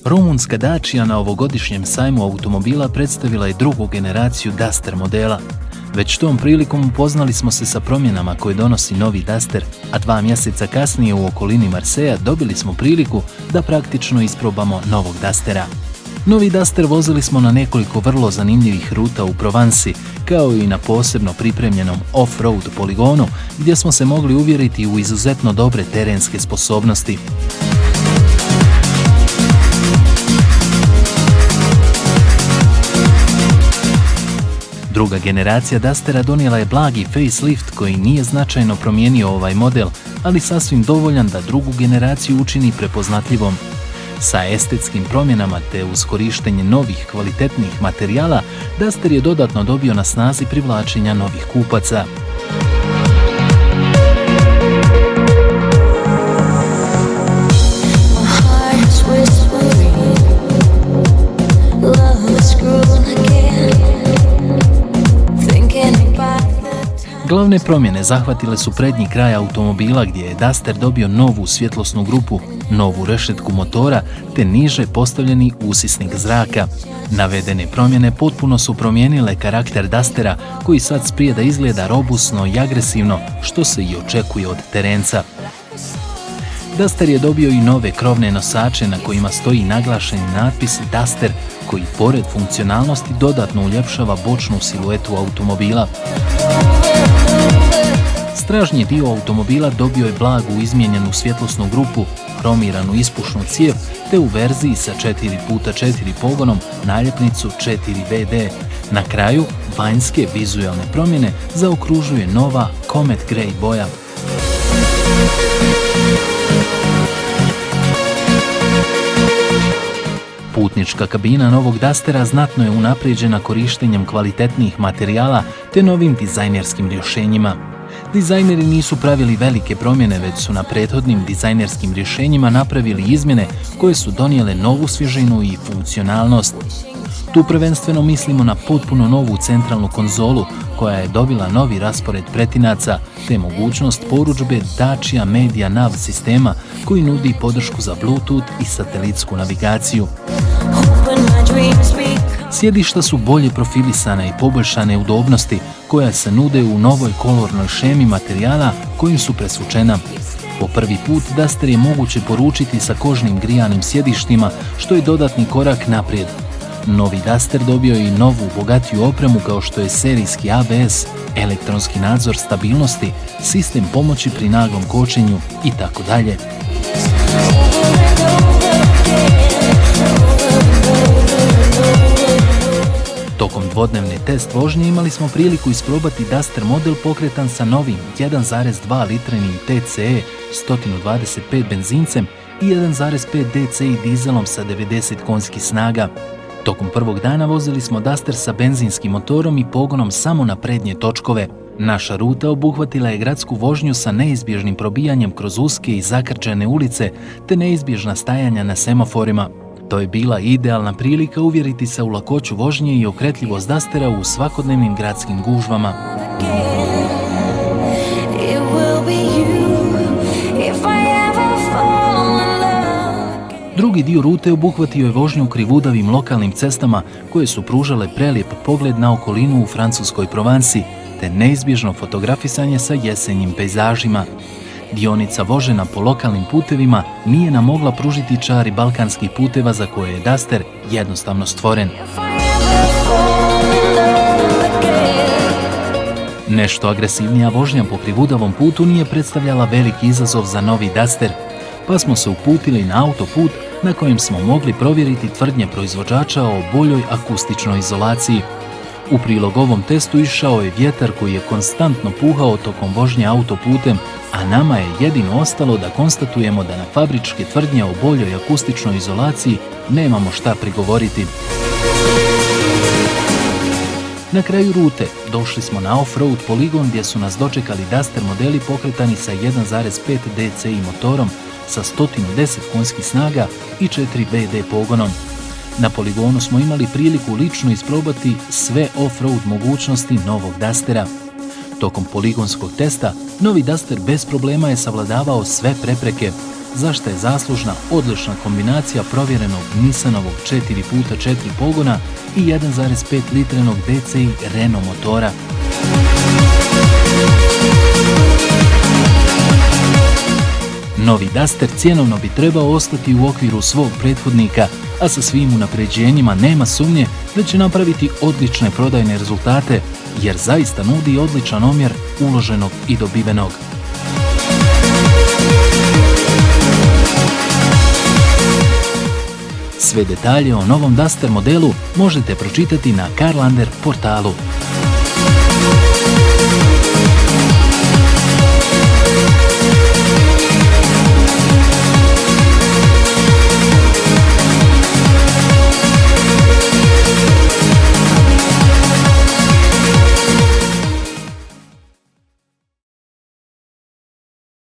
Rumunjska Dacia na ovogodišnjem sajmu automobila predstavila je drugu generaciju Duster modela. Već tom prilikom upoznali smo se sa promjenama koje donosi novi Duster, a 2 mjeseca kasnije u okolini Marseja dobili smo priliku da praktično isprobamo novog Dustera. Novi Duster vozili smo na nekoliko vrlo zanimljivih ruta u Provansi, kao i na posebno pripremljenom off-road poligonu, gdje smo se mogli uvjeriti u izuzetno dobre terenske sposobnosti. Druga generacija Dustera donijela je blagi facelift koji nije značajno promijenio ovaj model, ali sasvim dovoljan da drugu generaciju učini prepoznatljivom. Sa estetskim promjenama te uz korištenje novih kvalitetnih materijala, Duster je dodatno dobio na snazi privlačenja novih kupaca. Glavne promjene zahvatile su prednji kraj automobila gdje je Duster dobio novu svjetlosnu grupu, novu rešetku motora te niže postavljeni usisnik zraka. Navedene promjene potpuno su promijenile karakter Dustera koji sad sprijeda izgleda robusno i agresivno, što se i očekuje od terenca. Duster je dobio i nove krovne nosače na kojima stoji naglašeni natpis Duster koji pored funkcionalnosti dodatno uljepšava bočnu siluetu automobila. Stražnji dio automobila dobio je blagu izmijenjenu svjetlosnu grupu, kromiranu ispušnu cijev te u verziji sa 4x4 pogonom naljepnicu 4WD. Na kraju, vanjske vizualne promjene zaokružuje nova Comet Grey boja. Putnička kabina novog Dustera znatno je unaprijeđena korištenjem kvalitetnijih materijala te novim dizajnerskim rješenjima. Dizajneri nisu pravili velike promjene, već su na prethodnim dizajnerskim rješenjima napravili izmjene koje su donijele novu svježinu i funkcionalnost. Tu prvenstveno mislimo na potpuno novu centralnu konzolu koja je dobila novi raspored pretinaca te mogućnost porudžbe Dacia Media Nav sistema koji nudi podršku za Bluetooth i satelitsku navigaciju. Sjedišta su bolje profilisane i poboljšane udobnosti koja se nude u novoj kolornoj šemi materijala kojim su presvučena. Po prvi put Duster je moguće poručiti sa kožnim grijanim sjedištima, što je dodatni korak naprijed. Novi Duster dobio je i novu bogatiju opremu kao što je serijski ABS, elektronski nadzor stabilnosti, sistem pomoći pri naglom kočenju itd. Tokom dvodnevne test vožnje imali smo priliku isprobati Duster model pokretan sa novim 1,2 litrenim TCE 125 benzincem i 1,5 DCI dizelom sa 90 konjskih snaga. Tokom prvog dana vozili smo Duster sa benzinskim motorom i pogonom samo na prednje točkove. Naša ruta obuhvatila je gradsku vožnju sa neizbježnim probijanjem kroz uske i zakrčene ulice te neizbježna stajanja na semaforima. To je bila idealna prilika uvjeriti se u lakoću vožnje i okretljivost Dustera u svakodnevnim gradskim gužvama. Drugi dio rute obuhvatio je vožnju krivudavim lokalnim cestama koje su pružale prelijep pogled na okolinu u francuskoj Provansi te neizbježno fotografisanje sa jesenjim pejzažima. Dionica vožena po lokalnim putevima nije nam mogla pružiti čari balkanskih puteva za koje je Duster jednostavno stvoren. Nešto agresivnija vožnja po krivudavom putu nije predstavljala veliki izazov za novi Duster, pa smo se uputili na autoput na kojem smo mogli provjeriti tvrdnje proizvođača o boljoj akustičnoj izolaciji. U prilog ovom testu išao je vjetar koji je konstantno puhao tokom vožnje autoputem, a nama je jedino ostalo da konstatujemo da na fabričke tvrdnje o boljoj akustičnoj izolaciji nemamo šta prigovoriti. Na kraju rute došli smo na off-road poligon gdje su nas dočekali Duster modeli pokretani sa 1,5 DCI motorom sa 110 konjskih snaga i 4WD pogonom. Na poligonu smo imali priliku lično isprobati sve off-road mogućnosti novog Dustera. Tokom poligonskog testa, novi Duster bez problema je savladavao sve prepreke. zašto je zaslužna odlična kombinacija provjerenog Nissanovog 4x4 pogona i 1,5 litrenog DCI Renault motora. Novi Duster cjenovno bi trebao ostati u okviru svog prethodnika, a sa svim unapređenjima nema sumnje da će napraviti odlične prodajne rezultate, jer zaista nudi odličan omjer uloženog i dobivenog. Sve detalje o novom Duster modelu možete pročitati na Carlander portalu.